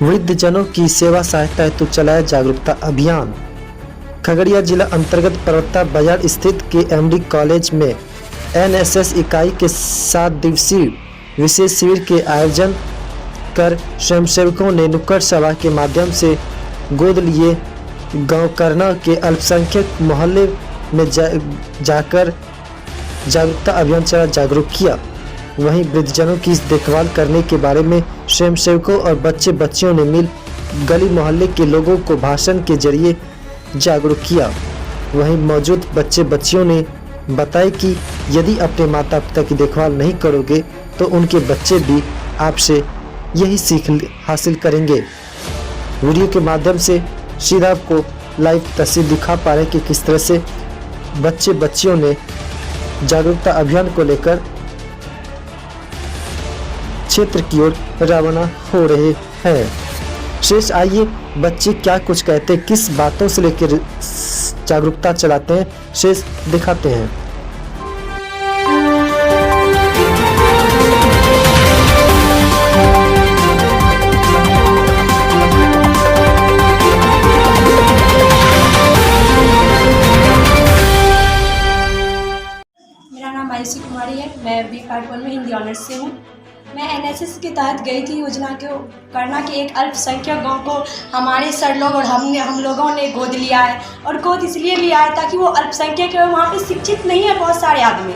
वृद्धजनों की सेवा सहायता हेतु चलाया जागरूकता अभियान। खगड़िया जिला अंतर्गत परवत्ता बाजार स्थित KMD कॉलेज में NSS इकाई के 7 दिवसीय विशेष शिविर के आयोजन कर स्वयंसेवकों ने नुक्कड़ सभा के माध्यम से गोद लिए गांव करना के अल्पसंख्यक मोहल्ले में जाकर जागरूकता अभियान चला जागरूक किया। वहीं वृद्धजनों की देखभाल करने के बारे में स्वयंसेवकों और बच्चे बच्चियों ने मिल गली मोहल्ले के लोगों को भाषण के जरिए जागरूक किया। वहीं मौजूद बच्चे बच्चियों ने बताया कि यदि अपने माता पिता की देखभाल नहीं करोगे तो उनके बच्चे भी आपसे यही सीख हासिल करेंगे। वीडियो के माध्यम से सीधा आपको लाइव तस्वीर दिखा पा रहे कि किस तरह से बच्चे बच्चियों ने जागरूकता अभियान को लेकर क्षेत्र की ओर रवाना हो रहे हैं। शेष आइए बच्चे क्या कुछ कहते हैं, किस बातों से लेकर जागरूकता चलाते हैं, शेष दिखाते हैं। मेरा नाम आयुषी कुमारी है। मैं बी पार्ट 1 में हिंदी ऑनर्स से हूँ। मैं NSS के तहत गई थी योजना को करना कि एक अल्पसंख्यक गांव को हमारे सर लोग और हम लोगों ने गोद लिया है। और गोद इसलिए लिया है ताकि वो अल्पसंख्यक है, वहाँ पे शिक्षित नहीं है बहुत सारे आदमी।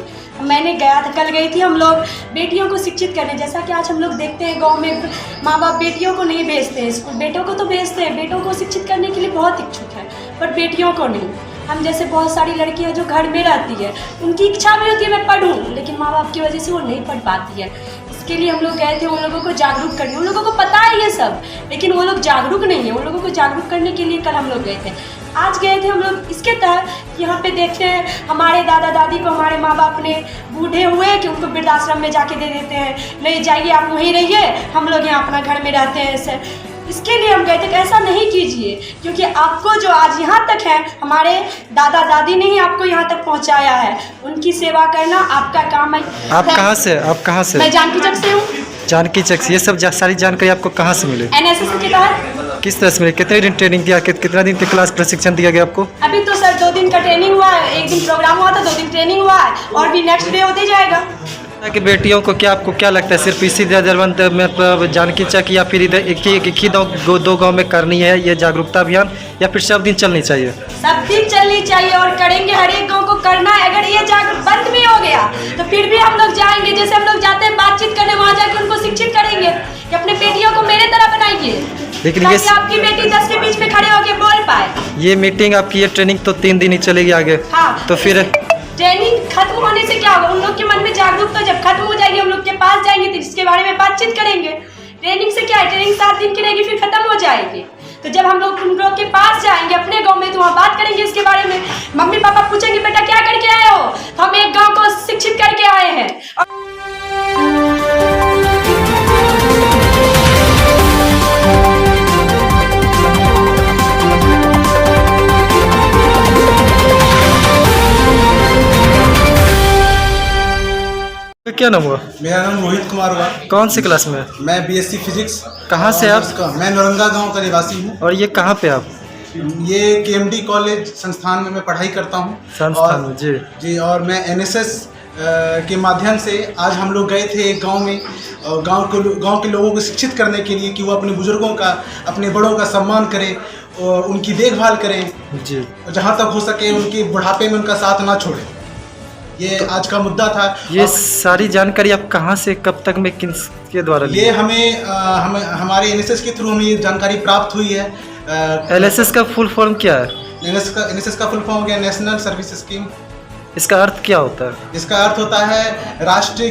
मैंने कल गई थी हम लोग बेटियों को शिक्षित करने, जैसा कि आज हम लोग देखते हैं गांव में माँ बाप बेटियों को नहीं भेजते हैं स्कूल। बेटों को तो भेजते हैं, बेटों को शिक्षित करने के लिए बहुत इच्छुक है, पर बेटियों को नहीं। हम जैसे बहुत सारी लड़कियां जो घर में रहती है, उनकी इच्छा भी होती है मैं पढ़ूं, लेकिन माँ बाप की वजह से वो नहीं पढ़ पाती है। इसके लिए हम लोग गए थे उन लोगों को जागरूक करने। उन लोगों को पता है ये सब, लेकिन वो लोग जागरूक नहीं है। उन लोगों को जागरूक करने के लिए कल हम लोग गए थे। आज गए थे हम लोग इसके तहत यहाँ पे देखते हैं हमारे दादा दादी को हमारे माँ बाप ने बूढ़े हुए कि उनको वृद्धाश्रम में जाके दे देते हैं, नहीं जाइए आप वहीं रहिए, हम लोग यहाँ अपना घर में रहते हैं। ऐसे इसके लिए हम गए थे कि ऐसा नहीं कीजिए, क्योंकि आपको जो आज यहाँ तक है हमारे दादा दादी ने ही आपको यहाँ तक पहुँचाया है। उनकी सेवा करना आपका काम है। आप कहाँ से? मैं जानकी चक से हूँ। जानकी चक से। ये सब सारी जानकारी आपको कहाँ से मिली? NSS के तहत। किस तरह से मिली? कितने दिन ट्रेनिंग दिया, कितना दिन के क्लास प्रशिक्षण दिया गया आपको? अभी तो सर 2 दिन का ट्रेनिंग हुआ है, 1 दिन प्रोग्राम हुआ था, 2 दिन ट्रेनिंग हुआ है, और भी नेक्स्ट डे होते जाएगा। कि बेटियों को आपको क्या लगता है, सिर्फ इसी दरबंद में जानकी चक या फिर इधर एक ही 2 गाँव में करनी है ये जागरूकता अभियान, या फिर सब दिन चलनी चाहिए? सब दिन चलनी चाहिए और करेंगे, हर एक गाँव को करना है। अगर ये बंद भी हो गया तो फिर भी हम लोग जाएंगे, जैसे हम लोग जाते हैं बातचीत करने, वहाँ जाकर उनको शिक्षित करेंगे कि अपने बेटियों को मेरे तरह बनाइए, लेकिन ताकि आपकी बेटी 10 के बीच में खड़े होकर बोल पाए। ये मीटिंग आपकी, ये ट्रेनिंग तो 3 दिन ही चलेगी आगे। हाँ, तो फिर ट्रेनिंग खत्म होने से क्या होगा? उन लोग के मन में जागरूकता जब खत्म हो जाएगी, हम लोग के पास जाएंगे तो इसके बारे में बातचीत करेंगे। ट्रेनिंग से क्या है, ट्रेनिंग 7 दिन की रहेगी, फिर खत्म हो जाएगी। तो जब हम लोग उन लोग के पास जाएंगे अपने गांव में, तो वहाँ बात करेंगे इसके बारे में। मम्मी पापा पूछेंगे बेटा क्या करके आए हो, तो हम एक गाँव को शिक्षित करके आए हैं। क्या नाम हुआ? मेरा नाम रोहित कुमार हुआ। कौन सी क्लास में? मैं BSc फिजिक्स। कहाँ से आप? मैं नौरंगा गांव का निवासी हूँ। और ये कहाँ पे आप? ये KMD कॉलेज संस्थान में मैं पढ़ाई करता हूँ। संस्थान में? जी। और मैं NSS के माध्यम से आज हम लोग गए थे एक गांव में, गांव के लोगों को शिक्षित करने के लिए कि वो अपने बुजुर्गों का, अपने बड़ों का सम्मान करें और उनकी देखभाल करें जी, जहाँ तक हो सके उनके बुढ़ापे में उनका साथ ना छोड़ें। ये आज का मुद्दा था। ये सारी जानकारी आप कहाँ से, कब तक में, किसके द्वारा ली? ये हमें हमारे NSS के थ्रू हमें ये जानकारी प्राप्त हुई है। NSS का फुल फॉर्म क्या है? NSS का फुल फॉर्म हो गया नेशनल सर्विस स्कीम। इसका अर्थ क्या होता है? इसका अर्थ होता है राष्ट्र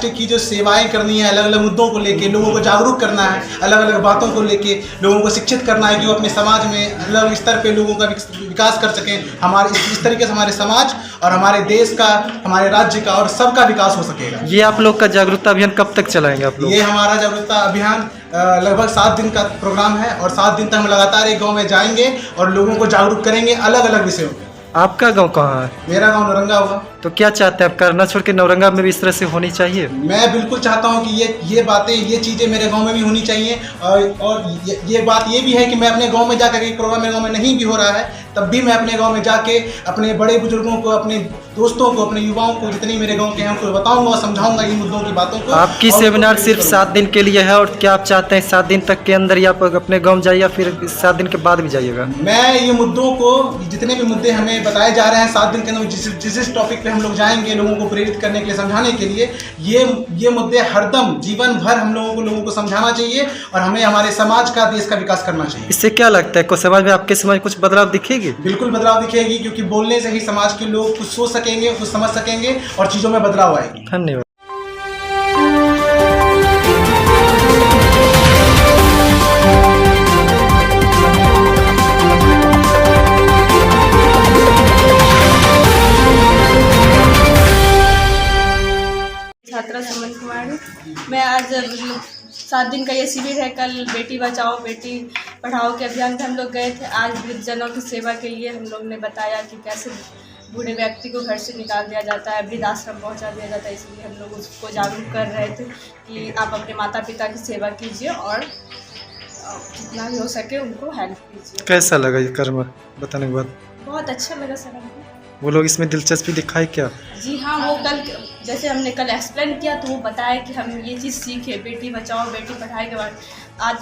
की जो सेवाएं करनी है, अलग अलग मुद्दों को लेके लोगों को जागरूक करना है, अलग अलग बातों को लेके लोगों को शिक्षित करना है कि वो अपने समाज में अलग स्तर पे लोगों का विकास कर सकें। हमारे इस तरीके से हमारे समाज और हमारे देश का, हमारे राज्य का और सबका विकास हो सकेगा। ये आप लोग का जागरूकता अभियान कब तक चलाएंगे आप लोग? ये हमारा जागरूकता अभियान लगभग 7 दिन का प्रोग्राम है और 7 दिन तक हम लगातार एक गाँव में जाएंगे और लोगों को जागरूक करेंगे अलग अलग विषयों में। आपका गांव कहाँ है? मेरा गांव नौरंगा हुआ। तो क्या चाहते हैं आप, करना छोड़ के नौरंगा में भी इस तरह से होनी चाहिए? मैं बिल्कुल चाहता हूं कि ये बातें, ये चीज़ें मेरे गांव में भी होनी चाहिए। और ये बात ये भी है कि मैं अपने गांव में जाकर, एक प्रोग्राम मेरे गांव में नहीं भी हो रहा है तब भी मैं अपने गांव में जाके अपने बड़े बुजुर्गों को, अपने दोस्तों को, अपने युवाओं को, जितने मेरे गांव के हैं उनको बताऊंगा और समझाऊंगा इन मुद्दों की बातों को। आपकी सेमिनार सिर्फ 7 दिन के लिए है, और क्या आप चाहते हैं 7 दिन तक के अंदर ही आप अपने गाँव जाइए या फिर 7 दिन के बाद भी जाइएगा? मैं ये मुद्दों को, जितने भी मुद्दे हमें बताए जा रहे हैं 7 दिन के अंदर, जिस टॉपिक पे हम लोग जाएंगे लोगों को प्रेरित करने के लिए, समझाने के लिए, ये मुद्दे हरदम जीवन भर हम लोगों को समझाना चाहिए और हमें हमारे समाज का, देश का विकास करना चाहिए। इससे क्या लगता है को समाज में, आपके समाज कुछ बदलाव दिखेगी? बिल्कुल बदलाव दिखेगी, क्योंकि बोलने से ही समाज के लोग कुछ सोच सकेंगे, कुछ समझ सकेंगे और चीज़ों में बदलाव आएगी। धन्यवाद। छात्रा सुमन कुमारी। मैं आज 7 दिन का ये शिविर है। कल बेटी बचाओ बेटी पढ़ाओ के अभियान में हम लोग गए थे। आज वृद्धजनों की सेवा के लिए हम लोग ने बताया कि कैसे बूढ़े व्यक्ति को घर से निकाल दिया जाता है, वृद्धाश्रम पहुंचा दिया जाता है। इसलिए हम लोग उसको जागरूक कर रहे थे कि आप अपने माता पिता की सेवा कीजिए और जितना भी हो सके उनको हेल्प कीजिए। कैसा लगा ये कर्म बताने के बाद? बहुत अच्छा लगा सर हमको। वो लोग इसमें दिलचस्पी दिखाए क्या? जी हाँ, वो कल जैसे हमने कल एक्सप्लेन किया तो वो बताया कि हम ये चीज़ सीखे, बेटी बचाओ बेटी पढ़ाई के बाद। आज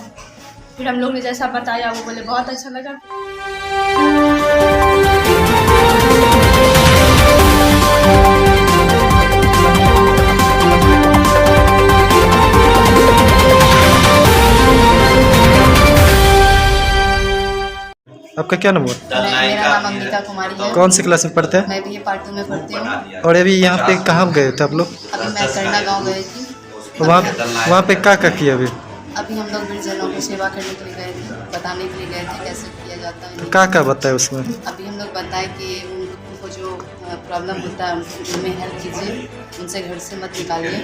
फिर हम लोग ने जैसा बताया वो बोले बहुत अच्छा लगा। आपका क्या नाम हुआ? मेरा नाम अंबिका कुमारी है। कौन सी क्लास में पढ़ते हैं? मैं भी पार्ट 2 में पढ़ती हूँ। और अभी यहाँ पे कहाँ गए थे आप लोग? अभी मैं करना गाँव गई थी। तो वहाँ पे क्या किया अभी? अभी हम लोग वृद्धजनों को सेवा करने के लिए गए थे, बताने के लिए गए थे कैसे किया जाता है। तो क्या बताया उसमें? अभी हम लोग बताए कि उनको जो प्रॉब्लम होता है उनमें हेल्प कीजिए, उनसे घर से मत निकालिए।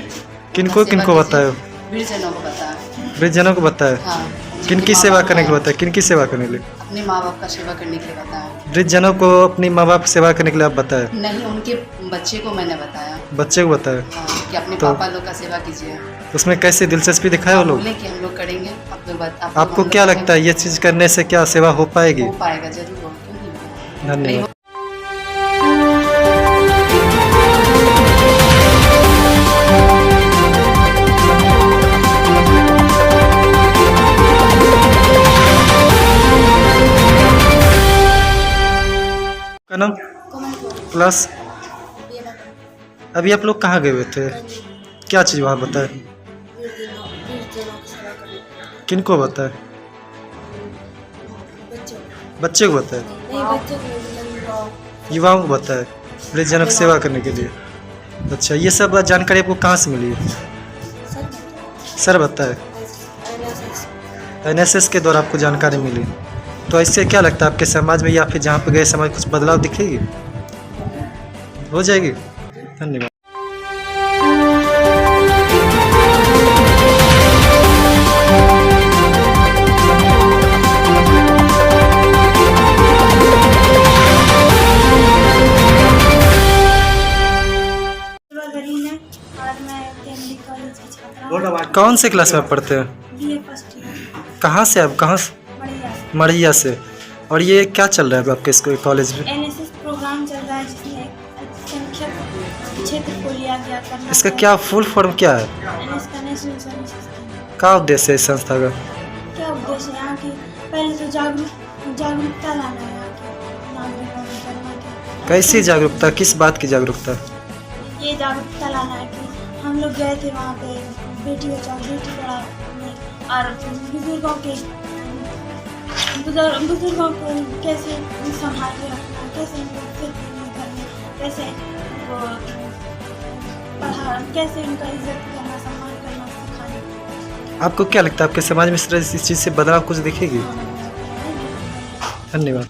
किनको बताया? वृद्धजनों को बताया। वृद्धजनों को बताया? हाँ। किनकी सेवा करने के लिए बताया? किनकी सेवा करने के लिए? अपने माँ बाप का सेवा करने के लिए बताया। वृद्धजनों को अपनी माँ बाप सेवा करने के लिए आप बताया? नहीं, उनके बच्चे को मैंने बताया। बच्चे को बताया? हाँ, कि अपने तो पापा लोग का सेवा कीजिए। उसमें कैसे दिलचस्पी दिखाए वो लोग? बोले कि हम लोग करेंगे। आपको क्या लगता है ये चीज़ करने से क्या सेवा हो पाएगी? हो पाएगा, जरूर हो, क्यों नहीं होगा। धन्यवाद। का नाम? क्लास? अभी आप लोग कहाँ गए हुए थे? क्या चीज़ वहाँ बताए? किनको बताए? बच्चे को बताए? युवाओं को बताए वृद्धजनों की सेवा करने के लिए? अच्छा, ये सब जानकारी आपको कहाँ से मिली है? सर बताए? NSS के द्वारा आपको जानकारी मिली। तो इससे क्या लगता है आपके समाज में या फिर जहाँ पे गए समाज कुछ बदलाव दिखेगी? हो जाएगी। धन्यवाद। कौन से क्लास में पढ़ते हैं? BA first year. कहाँ से आप? कहाँ से? मढ़िया से। और ये क्या चल रहा है आपके स्कूल कॉलेज में? NSS प्रोग्राम चल रहा है जिसमें संख्यक क्षेत्र को लिया गया। इसका क्या फुल फॉर्म क्या है? National service scheme. क्या उद्देश्य है इस संस्था का? क्या उद्देश्य है यहाँ की? पहले तो जागरूकता लाना है यहाँ के नागरिकों में करना के। कैसी जागरूकता? किस बात की जागरूकता? ये जागरूकता लाना है कि हम लोग गए थे वहाँ पे बेटी बचाओ बेटी पढ़ाओ में, और बुजुर्गों को कैसे संभाल के रखना, कैसे उनको फिर घर में कैसे वो कैसे उनका इज्जत करना, सम्मान करना सिखाना। आपको क्या लगता है आपके समाज में इस चीज़ से बदलाव कुछ दिखेगी? धन्यवाद।